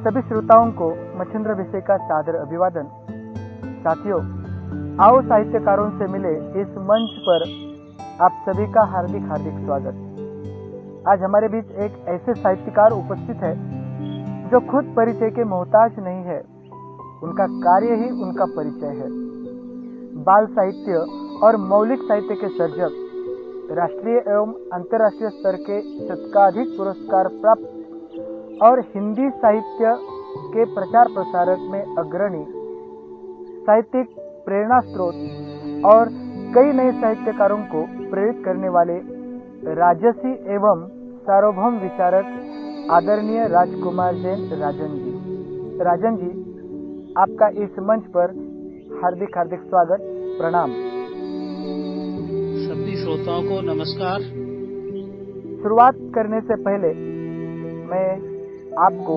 सभी श्रोताओं को मच्छिंद्र विषय का सादर अभिवादन। साथियों, आओ साहित्यकारों से मिले इस मंच पर आप सभी का हार्दिक स्वागत। आज हमारे बीच एक ऐसे साहित्यकार उपस्थित है जो खुद परिचय के मोहताज नहीं है, उनका कार्य ही उनका परिचय है। बाल साहित्य और मौलिक साहित्य के सर्जक, राष्ट्रीय एवं अंतर्राष्ट्रीय स्तर के शतकाधिक पुरस्कार प्राप्त और हिंदी साहित्य के प्रचार प्रसारक में अग्रणी, साहित्यिक प्रेरणा स्रोत और कई नए साहित्यकारों को प्रेरित करने वाले राजसी एवं सार्वभौम विचारक आदरणीय राजकुमार जैन राजन जी, आपका इस मंच पर हार्दिक स्वागत, प्रणाम। सभी श्रोताओं को नमस्कार। शुरुआत करने से पहले मैं आपको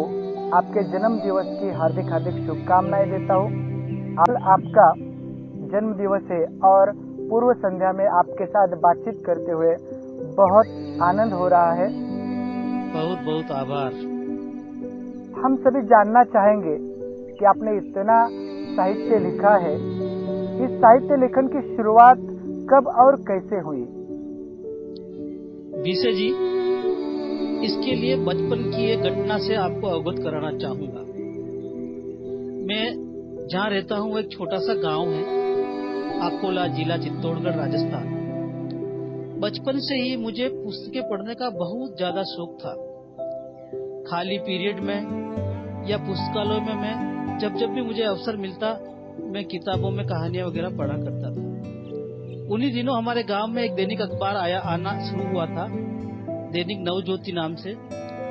आपके जन्म दिवस की हार्दिक शुभकामनाएं देता हूँ। आपका जन्म दिवस है और पूर्व संध्या में आपके साथ बातचीत करते हुए बहुत आनंद हो रहा है। बहुत बहुत आभार। हम सभी जानना चाहेंगे कि आपने इतना साहित्य लिखा है, इस साहित्य लेखन की शुरुआत कब और कैसे हुई? विषय जी, इसके लिए बचपन की एक घटना से आपको अवगत कराना चाहूंगा। मैं जहाँ रहता हूँ वो एक छोटा सा गांव है, अकोला जिला, चित्तौड़गढ़, राजस्थान। बचपन से ही मुझे पुस्तकें पढ़ने का बहुत ज्यादा शौक था। खाली पीरियड में या पुस्तकालय में मैं जब भी मुझे अवसर मिलता, मैं किताबों में कहानियां वगैरह पढ़ा करता था। उन्हीं दिनों हमारे गांव में एक दैनिक अखबार आना शुरू हुआ था, दैनिक नवज्योति नाम से।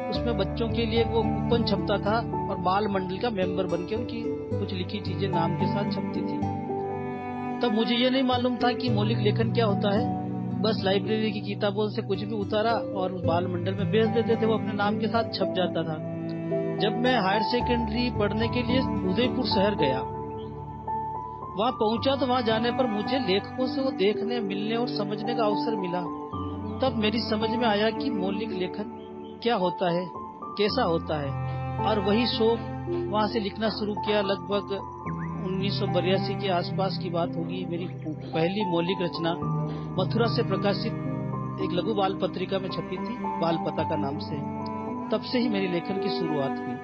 उसमें बच्चों के लिए वो कूपन छपता था और बाल मंडल का मेंबर बनके उनकी कुछ लिखी चीजें नाम के साथ छपती थी। तब मुझे ये नहीं मालूम था कि मौलिक लेखन क्या होता है। बस लाइब्रेरी की किताबों से कुछ भी उतारा और उस बाल मंडल में बेच देते थे, वो अपने नाम के साथ छप जाता था। जब मैं हायर सेकेंडरी पढ़ने के लिए उदयपुर शहर गया, वहाँ पहुंचा तो वहाँ जाने पर मुझे लेखकों से वो देखने, मिलने और समझने का अवसर मिला। तब मेरी समझ में आया कि मौलिक लेखन क्या होता है, कैसा होता है, और वही शौक वहाँ से लिखना शुरू किया। लगभग 1982 के आसपास की बात होगी। मेरी पहली मौलिक रचना मथुरा से प्रकाशित एक लघु बाल पत्रिका में छपी थी, बाल पता का नाम से। तब से ही मेरी लेखन की शुरुआत हुई।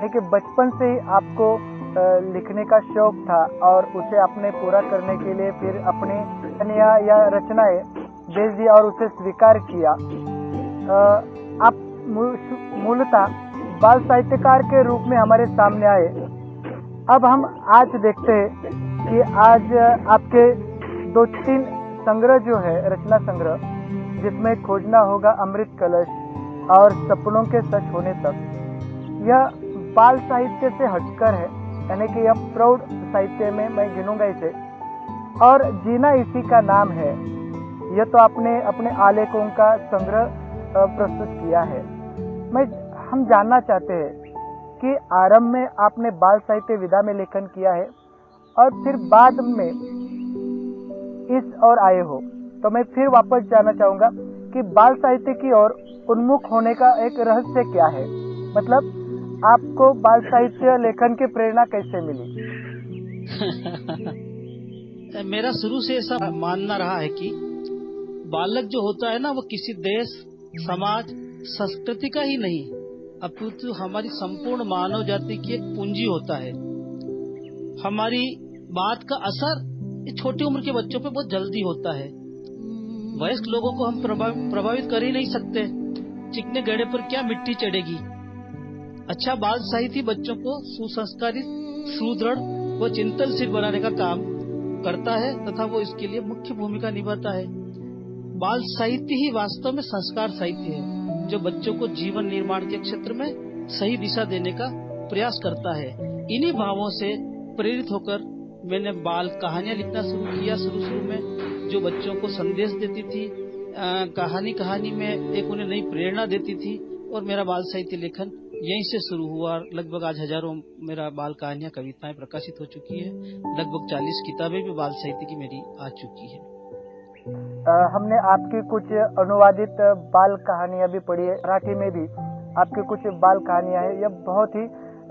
देखिए, बचपन से ही आपको लिखने का शौक था और उसे आपने पूरा करने के लिए फिर अपनी या रचनाएं भेज दी और उसे स्वीकार किया। आप मूलतः बाल साहित्यकार के रूप में हमारे सामने आए। अब हम आज देखते हैं कि आज आपके 2-3 संग्रह जो है, रचना संग्रह, जिसमें खोजना होगा अमृत कलश और सपनों के सच होने तक, यह बाल साहित्य से हटकर है, यानी कि यह प्रौढ़ साहित्य में मैं गिनूंगा इसे। और जीना इसी का नाम है। यह तो आपने अपने आलेखों का संग्रह प्रस्तुत किया है। हम जानना चाहते हैं कि आरंभ में आपने बाल साहित्य विधा में लेखन किया है और फिर बाद में इस ओर आए हो, तो मैं फिर वापस जानना चाहूंगा कि बाल साहित्य की ओर उन्मुख होने का एक रहस्य क्या है? मतलब आपको बाल साहित्य लेखन की प्रेरणा कैसे मिली? मेरा शुरू से ऐसा मानना रहा है कि बालक जो होता है ना, वो किसी देश, समाज, संस्कृति का ही नहीं, अपितु हमारी संपूर्ण मानव जाति की एक पूंजी होता है। हमारी बात का असर छोटी उम्र के बच्चों पे बहुत जल्दी होता है। वयस्क लोगों को हम प्रभावित कर ही नहीं सकते। चिकने गड्ढे पर क्या मिट्टी चढ़ेगी। अच्छा बाल साहित्य बच्चों को सुसंस्कारित, सुदृढ़ व चिंतनशील बनाने का काम करता है तथा वो इसके लिए मुख्य भूमिका निभाता है। बाल साहित्य ही वास्तव में संस्कार साहित्य है, जो बच्चों को जीवन निर्माण के क्षेत्र में सही दिशा देने का प्रयास करता है। इन्हीं भावों से प्रेरित होकर मैंने बाल कहानियां लिखना शुरू किया। शुरू में जो बच्चों को संदेश देती थी, कहानी में एक उन्हें नई प्रेरणा देती थी, और मेरा बाल साहित्य लेखन यहीं से शुरू हुआ। लगभग आज हजारों मेरा बाल कहानियां, कविताएं प्रकाशित हो चुकी है। लगभग 40 किताबें भी बाल साहित्य की मेरी आ चुकी है। हमने आपकी कुछ अनुवादित बाल कहानियां भी पढ़ी है, मराठी में भी आपकी कुछ बाल कहानियां हैं। यह बहुत ही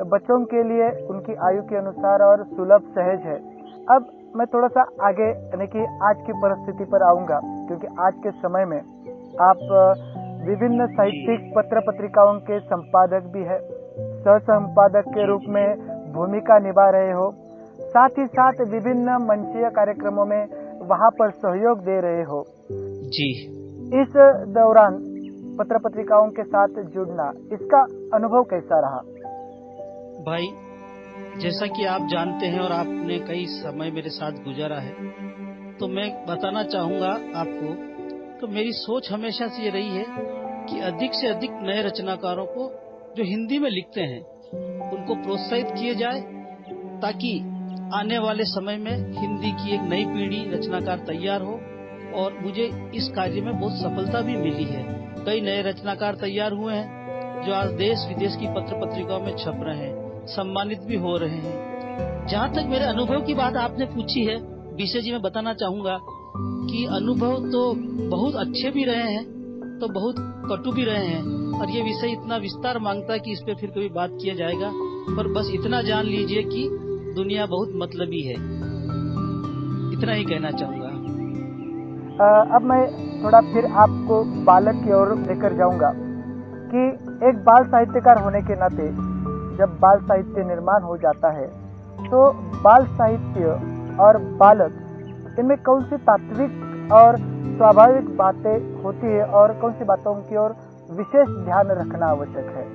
बच्चों के लिए उनकी आयु के अनुसार और सुलभ सहज है। अब मैं थोड़ा सा आगे यानी कि आज की परिस्थिति पर आऊंगा, क्योंकि आज के समय में आप विभिन्न साहित्यिक पत्र पत्रिकाओं के संपादक भी है, सह संपादक के रूप में भूमिका निभा रहे हो, साथ ही साथ विभिन्न मंचीय कार्यक्रमों में वहां पर सहयोग दे रहे हो जी। इस दौरान पत्र पत्रिकाओं के साथ जुड़ना, इसका अनुभव कैसा रहा? भाई, जैसा कि आप जानते हैं और आपने कई समय मेरे साथ गुजारा है, तो मैं बताना चाहूंगा आपको, तो मेरी सोच हमेशा से ये रही है कि अधिक से अधिक नए रचनाकारों को जो हिंदी में लिखते हैं उनको प्रोत्साहित किए जाए, ताकि आने वाले समय में हिंदी की एक नई पीढ़ी रचनाकार तैयार हो। और मुझे इस कार्य में बहुत सफलता भी मिली है। कई नए रचनाकार तैयार हुए हैं जो आज देश विदेश की पत्र पत्रिकाओं में छप रहे हैं, सम्मानित भी हो रहे हैं। जहाँ तक मेरे अनुभव की बात आपने पूछी है विषय जी, मैं बताना चाहूंगा कि अनुभव तो बहुत अच्छे भी रहे हैं तो बहुत कटु भी रहे हैं, और ये विषय इतना विस्तार मांगता है कि इस पे फिर कभी बात किया जाएगा। पर बस इतना जान लीजिए कि दुनिया बहुत मतलबी है, इतना ही कहना चाहूंगा। अब मैं थोड़ा फिर आपको बालक की ओर लेकर जाऊंगा कि एक बाल साहित्यकार होने के नाते जब बाल साहित्य निर्माण हो जाता है तो बाल साहित्य और बालक, इनमें कौन सी तात्विक और स्वाभाविक बातें होती है और कौन सी बातों की ओर विशेष ध्यान रखना आवश्यक है?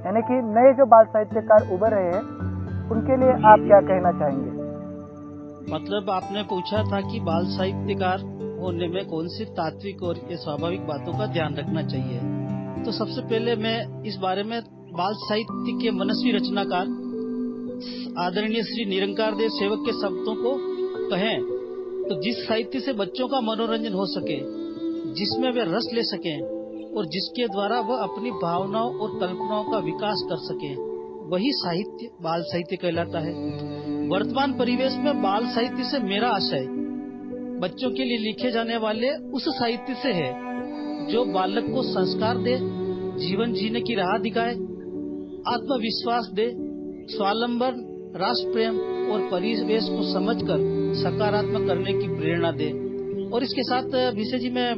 यानी कि नए जो बाल साहित्यकार उभर रहे हैं उनके लिए आप क्या कहना चाहेंगे? मतलब आपने पूछा था कि बाल साहित्यकार होने में कौन सी तात्विक और ये स्वाभाविक बातों का ध्यान रखना चाहिए। तो सबसे पहले मैं इस बारे में बाल साहित्य के मनस्वी रचनाकार आदरणीय श्री निरंकार देव सेवक के शब्दों को कहें तो जिस साहित्य से बच्चों का मनोरंजन हो सके, जिसमें वे रस ले सकें और जिसके द्वारा वह अपनी भावनाओं और कल्पनाओं का विकास कर सके, वही साहित्य बाल साहित्य कहलाता है। वर्तमान परिवेश में बाल साहित्य से मेरा आशय बच्चों के लिए लिखे जाने वाले उस साहित्य से है जो बालक को संस्कार दे, जीवन जीने की राह दिखाए, आत्मविश्वास दे, स्वावलंबन, राष्ट्र प्रेम और परिवेश को समझकर सकारात्मक करने की प्रेरणा दे। और इसके साथ विषय जी मैं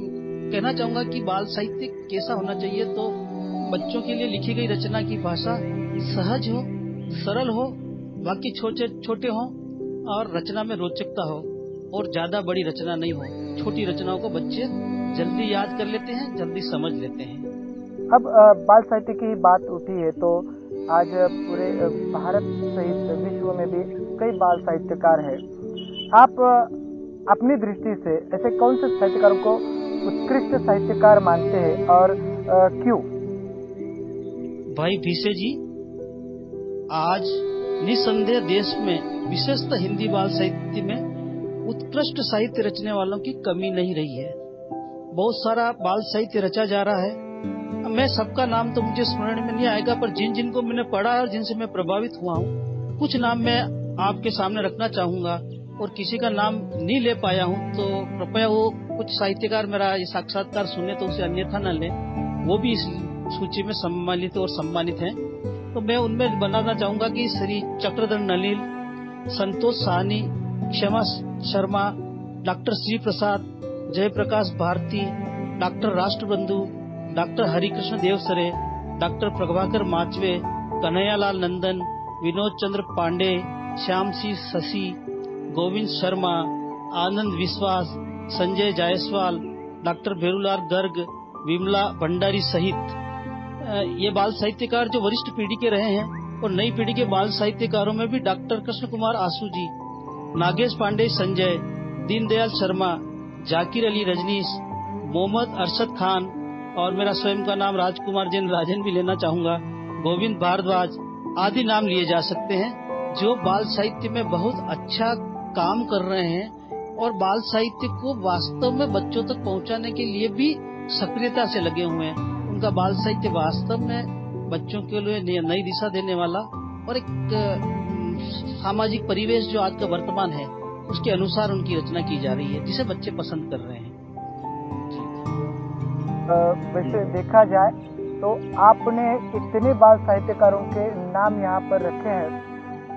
कहना चाहूंगा कि बाल साहित्य कैसा होना चाहिए, तो बच्चों के लिए लिखी गई रचना की भाषा सहज हो, सरल हो, वाक्य छोटे छोटे हो और रचना में रोचकता हो, और ज्यादा बड़ी रचना नहीं हो। छोटी रचनाओं को बच्चे जल्दी याद कर लेते हैं, जल्दी समझ लेते हैं। अब बाल साहित्य की बात उठी है तो आज पूरे भारत सहित विश्व में भी कई बाल साहित्यकार हैं। आप अपनी दृष्टि से ऐसे कौन से साहित्यकारों को उत्कृष्ट साहित्यकार मानते हैं और क्यों? भाई विषय जी, आज निसंदेह देश में विशेषतः हिंदी बाल साहित्य में उत्कृष्ट साहित्य रचने वालों की कमी नहीं रही है। बहुत सारा बाल साहित्य रचा जा रहा है। मैं सबका नाम तो मुझे स्मरण में नहीं आएगा, पर जिन जिनको मैंने पढ़ा और जिनसे मैं प्रभावित हुआ हूँ, कुछ नाम मैं आपके सामने रखना चाहूंगा। और किसी का नाम नहीं ले पाया हूँ तो कृपया वो कुछ साहित्यकार मेरा ये साक्षात्कार सुने तो उसे अन्यथा न ले, वो भी इस सूची में सम्मानित और सम्मानित हैं। तो मैं उनमें बनाना चाहूंगा कि श्री चक्रधर नलिन, संतोष साहनी, क्षमा Sharma, doctor Shri Prasad, Jayaprakash Bharti, doctor राष्ट्रबंधु, doctor Harikrishna देवसरे, doctor Prabhakar Machwe, Kanhaiyalal नंदन, विनोद चंद्र पांडे, श्याम सिंह शशि, गोविंद शर्मा, आनंद विश्वास, संजय जायसवाल, डॉक्टर भेरूलाल गर्ग, विमला भंडारी सहित ये बाल साहित्यकार जो वरिष्ठ पीढ़ी के रहे हैं। और नई पीढ़ी के बाल साहित्यकारों में भी डॉक्टर कृष्ण कुमार आसू जी, नागेश पांडे संजय, दीनदयाल शर्मा, जाकिर अली रजनीश, मोहम्मद अरशद खान, और मेरा स्वयं का नाम राजकुमार जैन राजन भी लेना चाहूंगा, गोविंद भारद्वाज आदि नाम लिए जा सकते हैं, जो बाल साहित्य में बहुत अच्छा काम कर रहे हैं और बाल साहित्य को वास्तव में बच्चों तक पहुंचाने के लिए भी सक्रियता से लगे हुए हैं। उनका बाल साहित्य वास्तव में बच्चों के लिए नई दिशा देने वाला और एक सामाजिक परिवेश जो आज का वर्तमान है उसके अनुसार उनकी रचना की जा रही है, जिसे बच्चे पसंद कर रहे हैं। वैसे देखा जाए तो आपने इतने बाल साहित्यकारों के नाम यहाँ पर रखे हैं।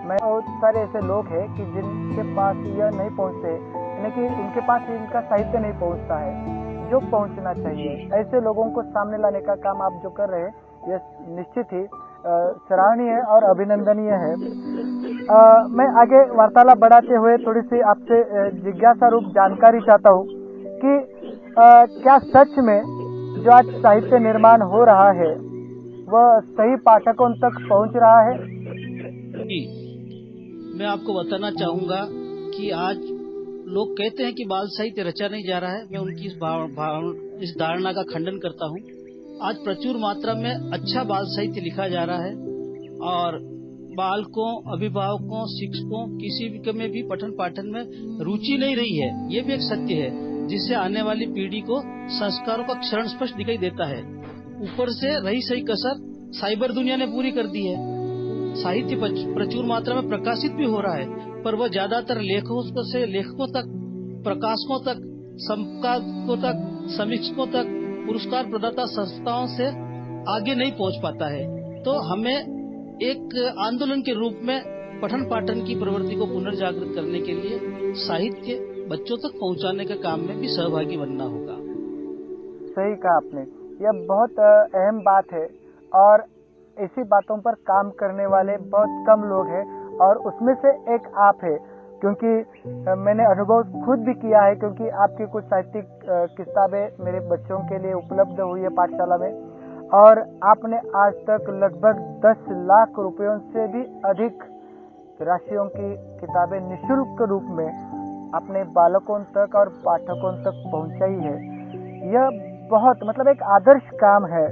मैं बहुत सारे ऐसे लोग हैं कि जिनके पास यह नहीं पहुँचते, यानी कि उनके पास इनका साहित्य नहीं पहुँचता है जो पहुँचना चाहिए। ऐसे लोगों को सामने लाने का काम आप जो कर रहे हैं, यह निश्चित ही सराहनीय और अभिनंदनीय है। मैं आगे वार्तालाप बढ़ाते हुए थोड़ी सी आपसे जिज्ञासा रूप जानकारी चाहता हूँ कि क्या सच में जो आज साहित्य निर्माण हो रहा है वह सही पाठकों तक पहुँच रहा है? जी, मैं आपको बताना चाहूँगा कि आज लोग कहते हैं कि बाल साहित्य रचा नहीं जा रहा है। मैं उनकी इस धारणा का खंडन करता हूँ। आज प्रचुर मात्रा में अच्छा बाल साहित्य लिखा जा रहा है और बालकों, अभिभावकों, शिक्षकों किसी में भी पठन पाठन में रुचि नहीं रही है। ये भी एक सत्य है, जिससे आने वाली पीढ़ी को संस्कारों का क्षरण स्पष्ट दिखाई देता है। ऊपर से रही सही कसर साइबर दुनिया ने पूरी कर दी है। साहित्य प्रचुर मात्रा में प्रकाशित भी हो रहा है, पर वह ज्यादातर लेखकों से लेखकों तक, प्रकाशकों तक, संपादकों तक, समीक्षकों तक, पुरस्कार प्रदाता संस्थाओं से आगे नहीं पहुंच पाता है। तो हमें एक आंदोलन के रूप में पठन पाठन की प्रवृत्ति को पुनर्जागृत करने के लिए साहित्य बच्चों तक पहुंचाने के काम में भी सहभागी बनना होगा। सही कहा आपने, यह बहुत अहम बात है और ऐसी बातों पर काम करने वाले बहुत कम लोग हैं और उसमें से एक आप है, क्योंकि मैंने अनुभव खुद भी किया है, क्योंकि आपकी कुछ साहित्यिक किताबें मेरे बच्चों के लिए उपलब्ध हुई है पाठशाला में और आपने आज तक लगभग 10 लाख रुपयों से भी अधिक राशियों की किताबें निःशुल्क रूप में अपने बालकों तक और पाठकों तक पहुंचाई है। यह बहुत मतलब एक आदर्श काम है।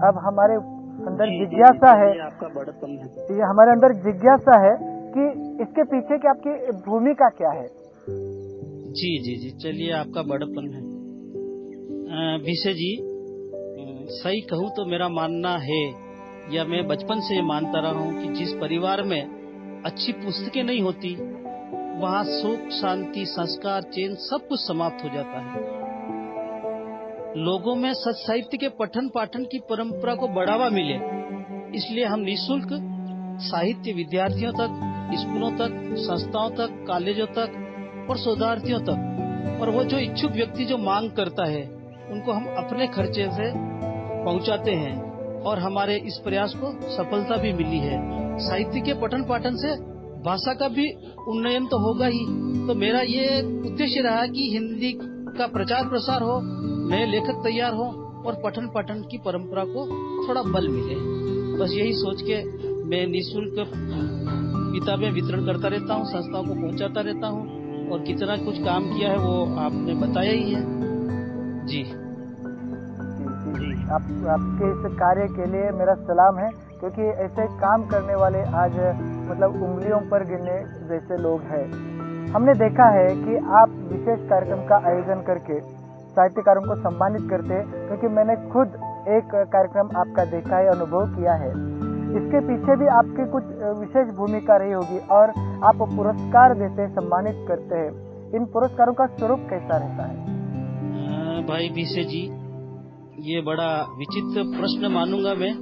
अब हमारे अंदर जिज्ञासा है, आपका बड़प्पन है। ये हमारे अंदर जिज्ञासा है कि इसके पीछे की आपकी भूमिका क्या है? जी जी जी, चलिए, आपका बड़प्पन है। विशे जी, सही कहूँ तो मेरा मानना है, या मैं बचपन से ये मानता रहा हूँ कि जिस परिवार में अच्छी पुस्तकें नहीं होती वहाँ सुख, शांति, संस्कार, चैन सब कुछ समाप्त हो जाता है। लोगों में सच साहित्य के पठन पाठन की परंपरा को बढ़ावा मिले, इसलिए हम निःशुल्क साहित्य विद्यार्थियों तक, स्कूलों तक, संस्थाओं तक, कॉलेजों तक और शोधार्थियों तक, और वो जो इच्छुक व्यक्ति जो मांग करता है उनको हम अपने खर्चे से पहुंचाते हैं और हमारे इस प्रयास को सफलता भी मिली है। साहित्य के पठन पाठन से भाषा का भी उन्नयन तो होगा ही, तो मेरा ये उद्देश्य रहा कि हिंदी का प्रचार प्रसार हो, नए लेखक तैयार हो और पठन पाठन की परंपरा को थोड़ा बल मिले। बस यही सोच के मैं निःशुल्क किताबें वितरण करता रहता हूँ, संस्थाओं को पहुँचाता रहता हूँ और कितना कुछ काम किया है वो आपने बताया ही है। जी, आपके इस कार्य के लिए मेरा सलाम है, क्योंकि ऐसे काम करने वाले आज मतलब उंगलियों पर गिनने जैसे लोग हैं। हमने देखा है कि आप विशेष कार्यक्रम का आयोजन करके साहित्यकारों को सम्मानित करते हैं, क्योंकि मैंने खुद एक कार्यक्रम आपका देखा है, अनुभव किया है। इसके पीछे भी आपकी कुछ विशेष भूमिका रही होगी और आप पुरस्कार देते, सम्मानित करते हैं। इन पुरस्कारों का स्वरूप कैसा रहता है? भाई विशे जी, ये बड़ा विचित्र प्रश्न मानूंगा मैं,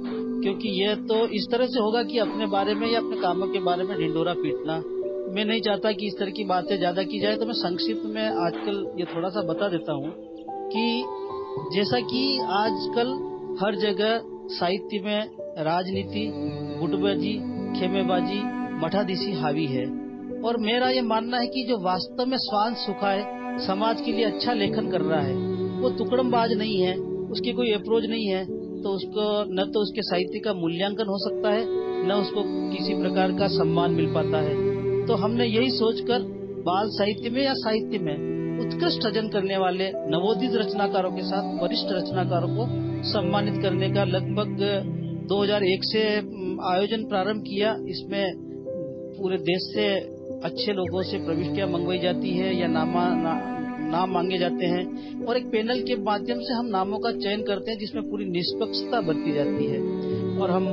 क्योंकि ये तो इस तरह से होगा कि अपने बारे में या अपने कामों के बारे में ढिंडोरा पीटना। मैं नहीं चाहता कि इस तरह की बातें ज्यादा की जाए, तो मैं संक्षिप्त में आजकल ये थोड़ा सा बता देता हूँ कि जैसा कि आजकल हर जगह साहित्य में राजनीति, गुटबाजी, खेमेबाजी, मठाधीशी हावी है, और मेरा ये मानना है कि जो वास्तव में स्वांत सुखा है, समाज के लिए अच्छा लेखन कर रहा है, वो तुकड़मबाज नहीं है, उसकी कोई अप्रोच नहीं है, तो उसको न तो उसके साहित्य का मूल्यांकन हो सकता है, न उसको किसी प्रकार का सम्मान मिल पाता है। तो हमने यही सोचकर बाल साहित्य में या साहित्य में उत्कृष्ट सृजन करने वाले नवोदित रचनाकारों के साथ वरिष्ठ रचनाकारों को सम्मानित करने का लगभग 2001 से आयोजन प्रारंभ किया। इसमें पूरे देश से अच्छे लोगों से प्रविष्टियां मंगवाई जाती है या नाम मांगे जाते हैं, और एक पैनल के माध्यम से हम नामों का चयन करते हैं जिसमें पूरी निष्पक्षता बरती जाती है। और हम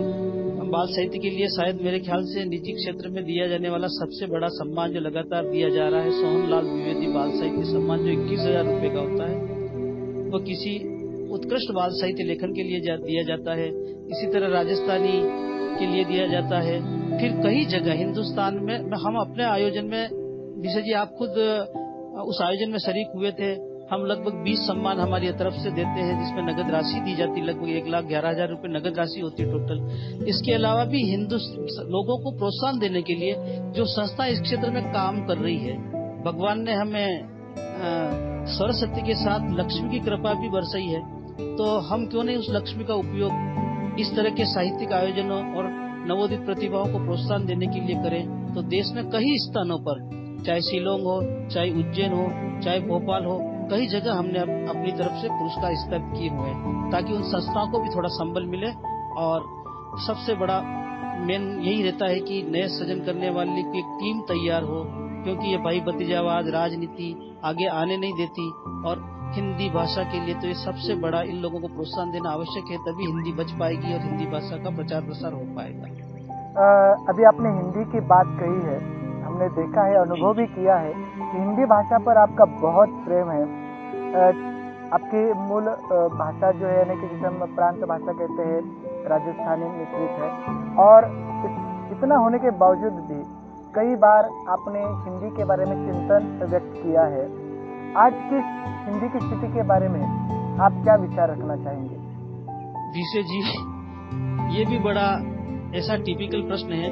बाल साहित्य के लिए शायद मेरे ख्याल से निजी क्षेत्र में दिया जाने वाला सबसे बड़ा सम्मान जो लगातार दिया जा रहा है, सोहन लाल द्विवेदी बाल साहित्य सम्मान, जो 21,000 रुपए का होता है, वो किसी उत्कृष्ट बाल साहित्य लेखन के लिए दिया जाता है। इसी तरह राजस्थानी के लिए दिया जाता है। फिर कई जगह हिंदुस्तान में हम अपने आयोजन में, विशेष जी आप खुद उस आयोजन में शरीक हुए थे, हम लगभग 20 सम्मान हमारी तरफ से देते हैं, जिसमें नगद राशि दी जाती है, लगभग 1,11,000 रुपए नगद राशि होती है टोटल। इसके अलावा भी लोगों को प्रोत्साहन देने के लिए जो संस्था इस क्षेत्र में काम कर रही है, भगवान ने हमें सरस्वती के साथ लक्ष्मी की कृपा भी बरसाई है, तो हम क्यों नहीं उस लक्ष्मी का उपयोग इस तरह के साहित्यिक आयोजनों और नवोदित प्रतिभाओं को प्रोत्साहन देने के लिए करें। तो देश में कई स्थानों पर, चाहे शिलोंग हो, चाहे उज्जैन हो, चाहे भोपाल हो, कई जगह हमने अपनी तरफ से पुरस्कार स्थापित किए हुए हैं, ताकि उन संस्थाओं को भी थोड़ा संबल मिले। और सबसे बड़ा मेन यही रहता है कि नए सृजन करने वाली की एक टीम तैयार हो, क्योंकि ये भाई भतीजावाद राजनीति आगे आने नहीं देती। और हिंदी भाषा के लिए तो ये सबसे बड़ा इन लोगों को प्रोत्साहन देना आवश्यक है, तभी हिंदी बच पाएगी और हिंदी भाषा का प्रचार प्रसार हो पाएगा। अभी आपने हिंदी की बात कही है, हमने देखा है, अनुभव भी किया है कि हिंदी भाषा पर आपका बहुत प्रेम है। आपकी मूल भाषा जो है, यानी कि जिसे हम प्रांत भाषा कहते हैं, राजस्थानी मिश्रित है, और इतना होने के बावजूद भी कई बार आपने हिंदी के बारे में चिंतन व्यक्त किया है। आज की हिंदी की स्थिति के बारे में आप क्या विचार रखना चाहेंगे? विशेष जी, ये भी बड़ा ऐसा टिपिकल प्रश्न है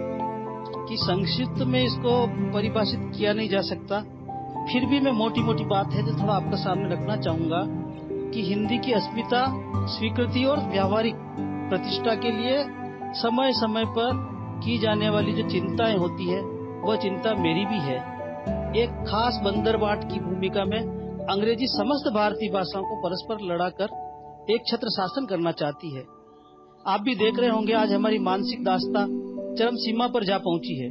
कि संक्षिप्त में इसको परिभाषित किया नहीं जा सकता। फिर भी मैं मोटी मोटी बात है जो थोड़ा आपके सामने रखना चाहूंगा कि हिंदी की अस्मिता, स्वीकृति और व्यावहारिक प्रतिष्ठा के लिए समय समय पर की जाने वाली जो चिंताएं होती है, वह चिंता मेरी भी है। एक खास बंदरबाट की भूमिका में अंग्रेजी समस्त भारतीय भाषाओं को परस्पर लड़ाकर एक छत्र शासन करना चाहती है। आप भी देख रहे होंगे आज हमारी मानसिक दास्ता चरम सीमा पर जा पहुंची है,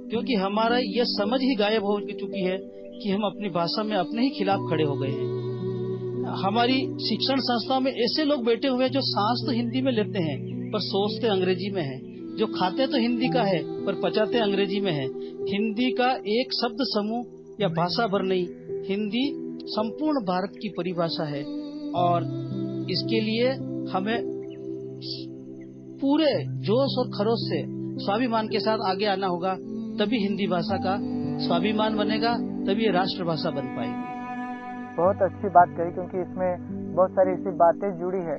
क्योंकि हमारा यह समझ ही गायब हो चुकी है कि हम अपनी भाषा में अपने ही खिलाफ खड़े हो गए हैं। हमारी शिक्षण संस्थाओं में ऐसे लोग बैठे हुए हैं जो सांस तो हिंदी में लेते हैं पर सोचते अंग्रेजी में है, जो खाते तो हिंदी का है पर पचाते अंग्रेजी में है। हिंदी का एक शब्द समूह या भाषा भर नहीं, हिंदी संपूर्ण भारत की परिभाषा है, और इसके लिए हमें पूरे जोश और खरोश से स्वाभिमान के साथ आगे आना होगा, तभी हिंदी भाषा का स्वाभिमान बनेगा, तभी ये राष्ट्रभाषा बन पाएगी। बहुत अच्छी बात कही, क्योंकि इसमें बहुत सारी ऐसी बातें जुड़ी है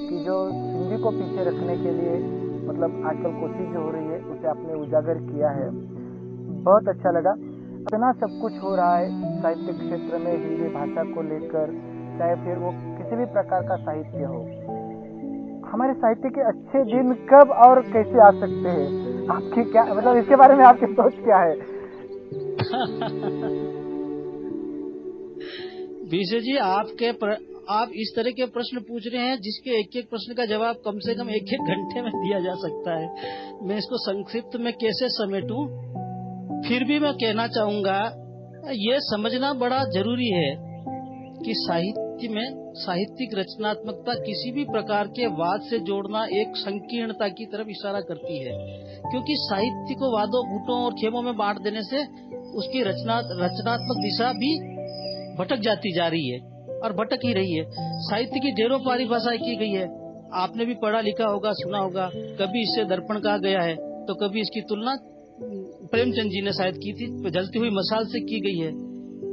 कि जो हिंदी को पीछे रखने के लिए मतलब आजकल कोशिश जो हो रही है उसे आपने उजागर किया है। बहुत अच्छा लगा। इतना सब कुछ हो रहा है साहित्य क्षेत्र में हिंदी भाषा को लेकर, चाहे फिर वो किसी भी प्रकार का साहित्य हो। हमारे साहित्य के अच्छे दिन कब और कैसे आ सकते हैं? आपकी क्या मतलब इसके बारे में आपकी सोच क्या है? विशेष जी, आप इस तरह के प्रश्न पूछ रहे हैं जिसके एक एक प्रश्न का जवाब कम से कम एक घंटे में दिया जा सकता है। मैं इसको संक्षिप्त में कैसे समेटूं? फिर भी मैं कहना चाहूंगा, ये समझना बड़ा जरूरी है कि साहित्य में साहित्यिक रचनात्मकता किसी भी प्रकार के वाद से जोड़ना एक संकीर्णता की तरफ इशारा करती है, क्योंकि साहित्य को वादों गुटों और खेमों में बांट देने से उसकी रचनात्मक दिशा भी भटक जाती जा रही है और भटक ही रही है। साहित्य की ढेरों परिभाषाएं की गई है, आपने भी पढ़ा लिखा होगा, सुना होगा। कभी इसे दर्पण कहा गया है तो कभी इसकी तुलना प्रेमचंद जी ने शायद की थी, जलती हुई मसाल से की गई है।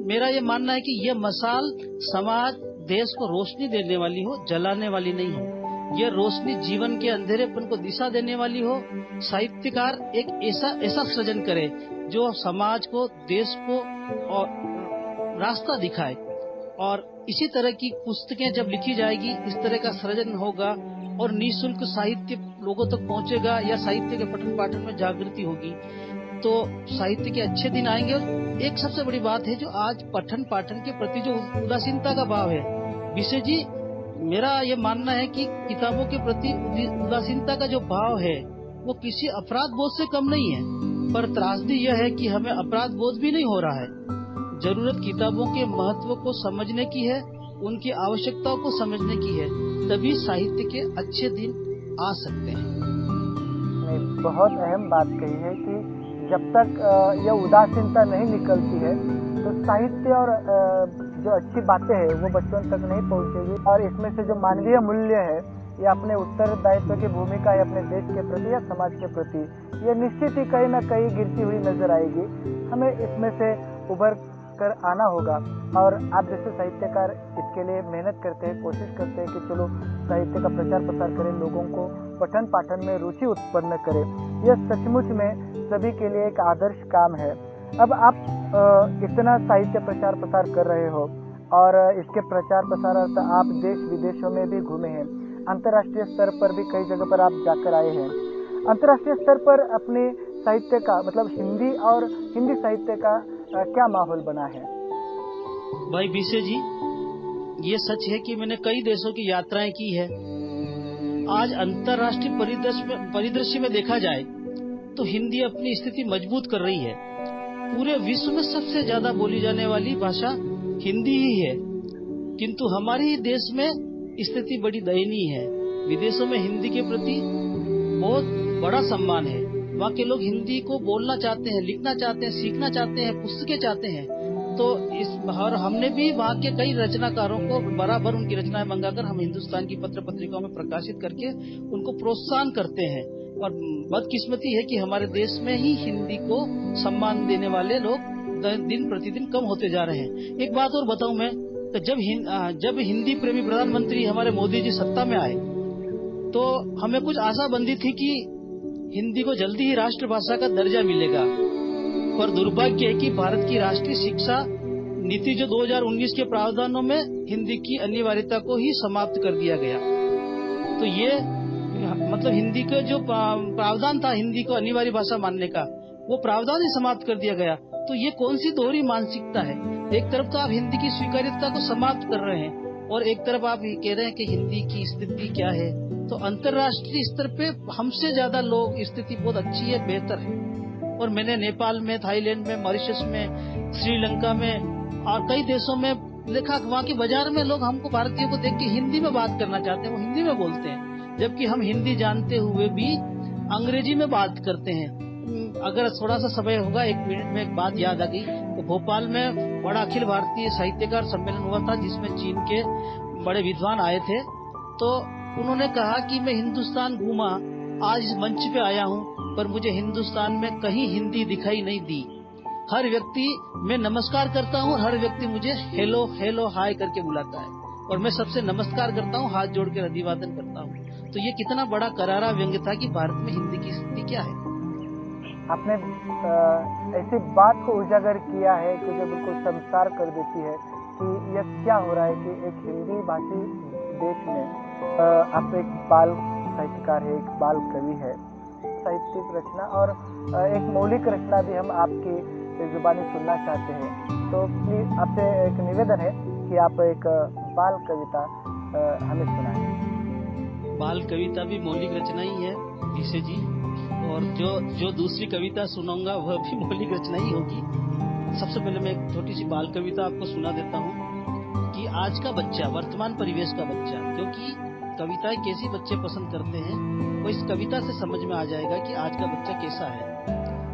मेरा ये मानना है कि यह मसाल समाज देश को रोशनी देने वाली हो, जलाने वाली नहीं हो। यह रोशनी जीवन के अंधेरेपन को दिशा देने वाली हो। साहित्यकार एक ऐसा सृजन करे जो समाज को, देश को और रास्ता दिखाए। और इसी तरह की पुस्तकें जब लिखी जाएगी, इस तरह का सृजन होगा और निःशुल्क साहित्य लोगों तक पहुंचेगा या साहित्य के पठन पाठन में जागृति होगी, तो साहित्य के अच्छे दिन आएंगे। और एक सबसे बड़ी बात है, जो आज पठन पाठन के प्रति जो उदासीनता का भाव है, विशेष जी मेरा ये मानना है कि किताबों के प्रति उदासीनता का जो भाव है वो किसी अपराध बोध से कम नहीं है, पर त्रासदी यह है कि हमें अपराध बोध भी नहीं हो रहा है। जरूरत किताबों के महत्व को समझने की है, उनकी आवश्यकताओं को समझने की है, तभी साहित्य के अच्छे दिन आ सकते हैं। बहुत अहम बात कही है कि जब तक यह उदासीनता नहीं निकलती है तो साहित्य और जो अच्छी बातें हैं वो बच्चों तक नहीं पहुंचेगी, और इसमें से जो मानवीय मूल्य है ये अपने उत्तरदायित्व की भूमिका है अपने देश के प्रति या समाज के प्रति, ये निश्चित ही कहीं ना कहीं गिरती हुई नजर आएगी। हमें इसमें से उभर कर आना होगा, और आप जैसे साहित्यकार इसके लिए मेहनत करते हैं, कोशिश करते हैं कि चलो साहित्य का प्रचार प्रसार करें, लोगों को पठन पाठन में रुचि उत्पन्न करें। यह सचमुच में सभी के लिए एक आदर्श काम है। अब आप इतना साहित्य प्रचार प्रसार कर रहे हो, और इसके प्रचार प्रसार आप देश विदेशों में भी घूमे हैं, अंतर्राष्ट्रीय स्तर पर भी कई जगह पर आप जाकर आए हैं। अंतर्राष्ट्रीय स्तर पर अपने साहित्य का मतलब हिंदी और हिंदी साहित्य का क्या माहौल बना है? भाई बीसे जी, ये सच है कि मैंने कई देशों की यात्राएं की है। आज अंतर्राष्ट्रीय परिदृश्य में देखा जाए तो हिंदी अपनी स्थिति मजबूत कर रही है। पूरे विश्व में सबसे ज्यादा बोली जाने वाली भाषा हिंदी ही है, किंतु हमारे ही देश में स्थिति बड़ी दयनीय है। विदेशों में हिंदी के प्रति बहुत बड़ा सम्मान है। वहाँ के लोग हिंदी को बोलना चाहते हैं, लिखना चाहते हैं, सीखना चाहते हैं, पुस्तकें चाहते हैं। तो और हमने भी वहाँ के कई रचनाकारों को बराबर उनकी रचनाएं मंगाकर हम हिंदुस्तान की पत्र पत्रिकाओं में प्रकाशित करके उनको प्रोत्साहन करते हैं। और बदकिस्मती है कि हमारे देश में ही हिंदी को सम्मान देने वाले लोग दिन प्रतिदिन कम होते जा रहे हैं। एक बात और बताऊं मैं, तो जब हिंदी प्रेमी प्रधानमंत्री हमारे मोदी जी सत्ता में आए तो हमें कुछ आशा बंधी थी कि हिंदी को जल्दी ही राष्ट्रभाषा का दर्जा मिलेगा। पर दुर्भाग्य है कि भारत की राष्ट्रीय शिक्षा नीति जो 2019 के प्रावधानों में हिंदी की अनिवार्यता को ही समाप्त कर दिया गया। तो ये मतलब हिंदी का जो प्रावधान था हिंदी को अनिवार्य भाषा मानने का, वो प्रावधान ही समाप्त कर दिया गया। तो ये कौन सी दोहरी मानसिकता है? एक तरफ तो आप हिंदी की स्वीकार्यता को समाप्त कर रहे हैं और एक तरफ आप ये कह रहे हैं कि हिंदी की स्थिति क्या है। तो अंतर्राष्ट्रीय स्तर पे हमसे ज्यादा लोग स्थिति बहुत अच्छी है, बेहतर है। और मैंने नेपाल में, थाईलैंड में, मॉरिशस में, श्रीलंका में और कई देशों में देखा, वहाँ के बाजार में लोग हमको भारतीयों को देख के हिंदी में बात करना चाहते हैं, वो हिंदी में बोलते हैं, जबकि हम हिंदी जानते हुए भी अंग्रेजी में बात करते हैं। अगर थोड़ा सा समय होगा, 1 मिनट में एक बात याद आ गई। तो भोपाल में बड़ा अखिल भारतीय साहित्यकार सम्मेलन हुआ था जिसमें चीन के बड़े विद्वान आए थे। तो उन्होंने कहा कि मैं हिंदुस्तान घूमा, आज इस मंच पे आया हूँ, पर मुझे हिंदुस्तान में कहीं हिंदी दिखाई नहीं दी। हर व्यक्ति मैं नमस्कार करता हूँ, हर व्यक्ति मुझे हेलो हेलो हाय करके बुलाता है और मैं सबसे नमस्कार करता हूँ, हाथ जोड़ के अभिवादन करता हूँ। तो ये कितना बड़ा करारा व्यंग्य था कि भारत में हिंदी की स्थिति क्या है। आपने ऐसी बात को उजागर किया है कि जो बिल्कुल संसार कर देती है कि यह क्या हो रहा है कि एक हिंदी भाषी देश में आप एक बाल साहित्यकार है, एक बाल कवि है, साहित्यिक रचना और एक मौलिक रचना भी हम आपकी जुबानी सुनना चाहते हैं। तो प्लीज आपसे एक निवेदन है कि आप एक बाल कविता हमें सुनाएं। बाल कविता भी मौलिक रचना ही है विशे जी, और जो दूसरी कविता सुनाऊंगा वह भी मौलिक रचना ही होगी। सबसे पहले मैं एक छोटी सी बाल कविता आपको सुना देता हूँ कि आज का बच्चा, वर्तमान परिवेश का बच्चा, क्योंकि कविताएं कैसी बच्चे पसंद करते हैं वो इस कविता से समझ में आ जाएगा कि आज का बच्चा कैसा है।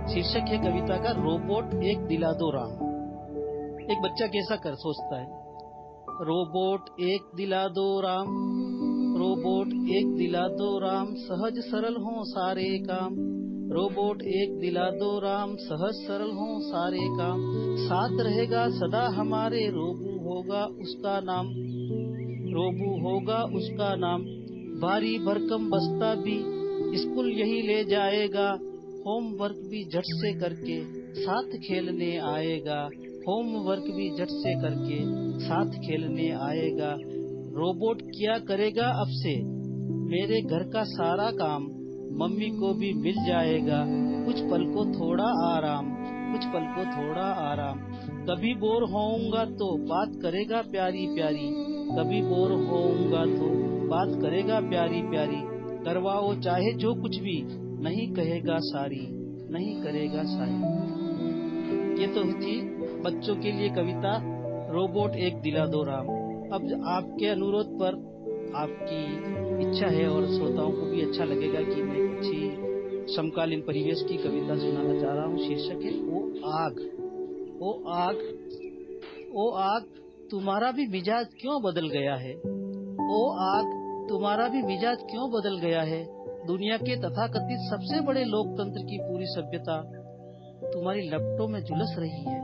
शीर्षक है कविता का, रोबोट एक दिला दो राम। एक बच्चा कैसा कर सोचता है, रोबोट एक दिला दो राम, रोबोट एक दिला दो राम, सहज सरल हो सारे काम। रोबोट एक दिला दो राम, सहज सरल हो सारे काम। साथ रहेगा सदा हमारे, रोबू होगा उसका नाम, रोबू होगा उसका नाम। भारी भरकम बस्ता भी स्कूल यही ले जाएगा, होमवर्क भी झट से करके साथ खेलने आएगा, होमवर्क भी झट से करके साथ खेलने आएगा। रोबोट क्या करेगा अब से मेरे घर का सारा काम, मम्मी को भी मिल जाएगा कुछ पल को थोड़ा आराम, कुछ पल को थोड़ा आराम। कभी बोर होऊंगा तो बात करेगा प्यारी प्यारी, कभी बोर होऊंगा तो बात करेगा प्यारी प्यारी। करवाओ चाहे जो कुछ भी, नहीं कहेगा सारी, नहीं करेगा सारी। ये तो थी बच्चों के लिए कविता रोबोट एक दिला दो राम। अब आपके अनुरोध पर, आपकी इच्छा है और श्रोताओं को भी अच्छा लगेगा कि मैं अच्छी समकालीन परिवेश की कविता सुनाना चाह रहा हूँ। शीर्षक है वो आग। ओ आग, ओ आग, तुम्हारा भी मिजाज क्यों बदल गया है? ओ आग, तुम्हारा भी मिजाज क्यों बदल गया है? दुनिया के तथाकथित सबसे बड़े लोकतंत्र की पूरी सभ्यता तुम्हारी लपटों में झुलस रही है।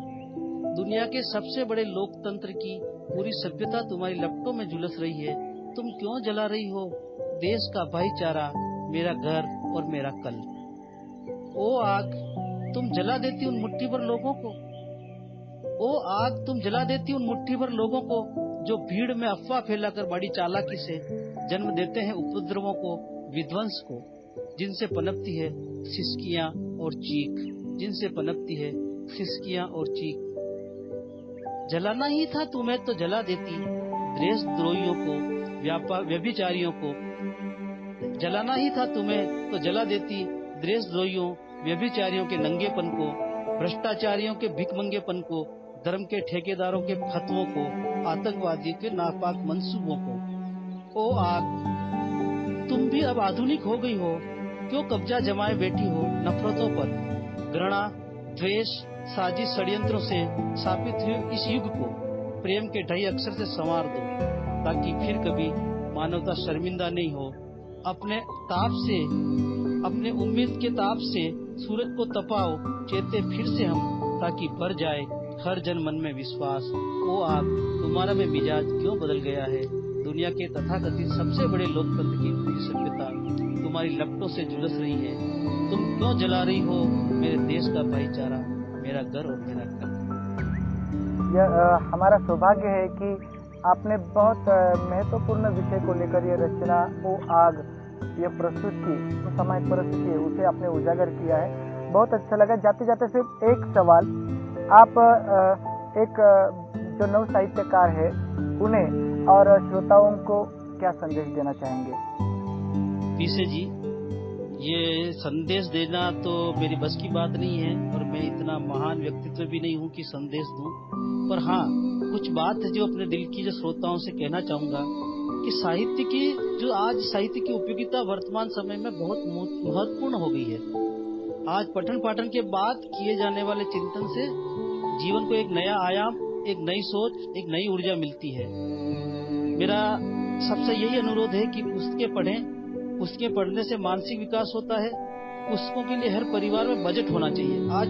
दुनिया के सबसे बड़े लोकतंत्र की पूरी सभ्यता तुम्हारी लपटों में झुलस रही है। तुम क्यों जला रही हो देश का भाईचारा, मेरा घर और मेरा कल? ओ आग, तुम जला देती उन मुट्ठी भर लोगों को। ओ आग, तुम जला देती उन मुट्ठी भर लोगों को जो भीड़ में अफवाह फैलाकर बड़ी चालाकी से जन्म देते हैं उपद्रवों को, विध्वंस को, जिनसे पनपती है सिसकियां और चीख, जिनसे पनपती है सिसकियां और चीख। जलाना ही था तुम्हें तो जला देती देशद्रोहियों को, व्यभिचारियों को। जलाना ही था तुम्हें तो जला देती देशद्रोहियों, व्यभिचारियों के नंगेपन को, भ्रष्टाचारियों के भिखमंगेपन को, धर्म के ठेकेदारों के फतवों को, आतंकवादियों के नापाक मंसूबों को। ओ आग, तुम भी अब आधुनिक हो गई हो, क्यों कब्जा जमाए बैठी हो नफरतों पर? घृणा, द्वेष, साजिश, षड्यंत्रों से स्थापित हुए इस युग को प्रेम के ढाई अक्षर से संवार दो, ताकि फिर कभी मानवता शर्मिंदा नहीं हो। अपने ताप से, अपने उम्मीद के ताप से सूरज को तपाओ, चेते फिर से हम, ताकि भर जाए हर जन मन में विश्वास। ओ आग, तुम्हारा में मिजाज क्यों बदल गया है? दुनिया के तथाकथित सबसे बड़े लोकतंत्र की पूरी सभ्यता तुम्हारी लपटों से झुलस रही है। तुम क्यों जला रही हो मेरे देश का भाईचारा, मेरा घर और मेरा घर? यह हमारा सौभाग्य है कि आपने बहुत महत्वपूर्ण विषय को लेकर ये रचना ओ आग ये प्रस्तुत की, जो समय परिस्थिति है उसे आपने उजागर किया है। बहुत अच्छा लगा। जाते जाते सिर्फ एक सवाल, आप एक जो नव साहित्यकार है उन्हें और श्रोताओं को क्या संदेश देना चाहेंगे? पीसे जी, ये संदेश देना तो मेरी बस की बात नहीं है और मैं इतना महान व्यक्तित्व भी नहीं हूँ कि संदेश दूं, पर हाँ कुछ बात है जो अपने दिल की जो श्रोताओं से कहना चाहूंगा कि साहित्य की जो आज साहित्य की उपयोगिता वर्तमान समय में बहुत महत्वपूर्ण हो गई है। आज पठन पाठन के बाद किए जाने वाले चिंतन से जीवन को एक नया आयाम, एक नई सोच, एक नई ऊर्जा मिलती है। मेरा सबसे यही अनुरोध है कि पुस्तकें पढ़ें। पुस्तकें पढ़ने से मानसिक विकास होता है। पुस्तकों के लिए हर परिवार में बजट होना चाहिए। आज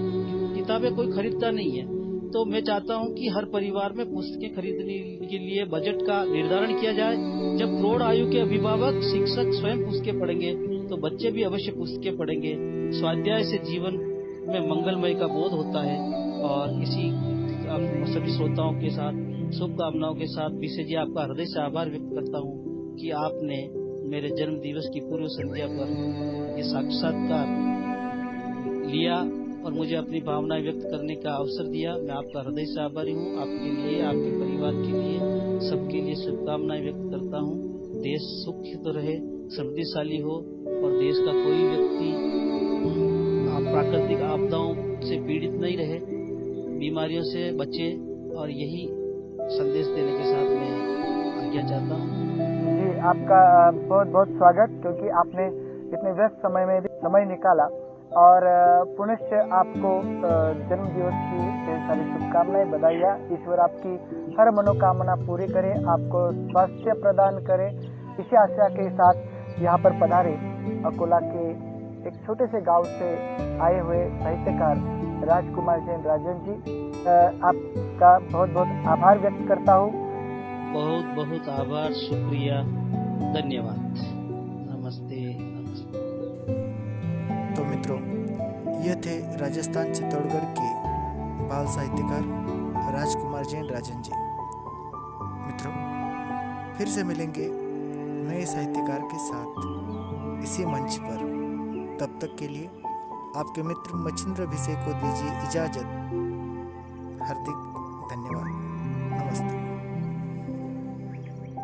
किताबें कोई खरीदता नहीं है, तो मैं चाहता हूं कि हर परिवार में पुस्तकें खरीदने के लिए बजट का निर्धारण किया जाए। जब प्रौढ़ आयु के अभिभावक, शिक्षक स्वयं पुस्तकें पढ़ेंगे तो बच्चे भी अवश्य पुस्तकें पढ़ेंगे। स्वाध्याय से जीवन में मंगलमय का बोध होता है। और इसी सभी श्रोताओं के साथ शुभकामनाओं के साथ पीसे जी आपका हृदय से आभार व्यक्त करता हूं कि आपने मेरे जन्म दिवस की पूर्व संध्या पर ये साक्षात्कार लिया और मुझे अपनी भावनाएं व्यक्त करने का अवसर दिया। मैं आपका हृदय से आभारी हूँ। आपके लिए, आपके परिवार के लिए, सबके लिए शुभकामनाएं व्यक्त करता हूँ। देश सुखित रहे, समृद्धिशाली हो और देश का कोई व्यक्ति प्राकृतिक आपदाओं से पीड़ित नहीं रहे, बीमारियों से बचे। और यही संदेश देने के साथ मैं आज्ञा चाहता हूँ। जी, आपका बहुत बहुत स्वागत, क्योंकि आपने इतने व्यस्त समय में भी समय निकाला। और पुनश्च आपको जन्म दिवस की ढेर सारी शुभकामनाएं, बधाइयाँ। ईश्वर आपकी हर मनोकामना पूरी करे, आपको स्वास्थ्य प्रदान करे। इसी आशा के साथ यहाँ पर पधारे अकोला के एक छोटे से गांव से आए हुए साहित्यकार राजकुमार जैन राजन जी, आपका बहुत बहुत आभार व्यक्त करता हूँ। बहुत बहुत आभार, शुक्रिया, धन्यवाद, नमस्ते, नमस्ते। तो मित्रों, ये थे राजस्थान चित्तौड़गढ़ के बाल साहित्यकार राजकुमार जैन राजन जी। मित्रों, फिर से मिलेंगे नए साहित्यकार के साथ इसी मंच पर। तब तक के लिए आपके मित्र मच्छिंद्र भिसे को दीजिए इजाजत। हार्दिक धन्यवाद।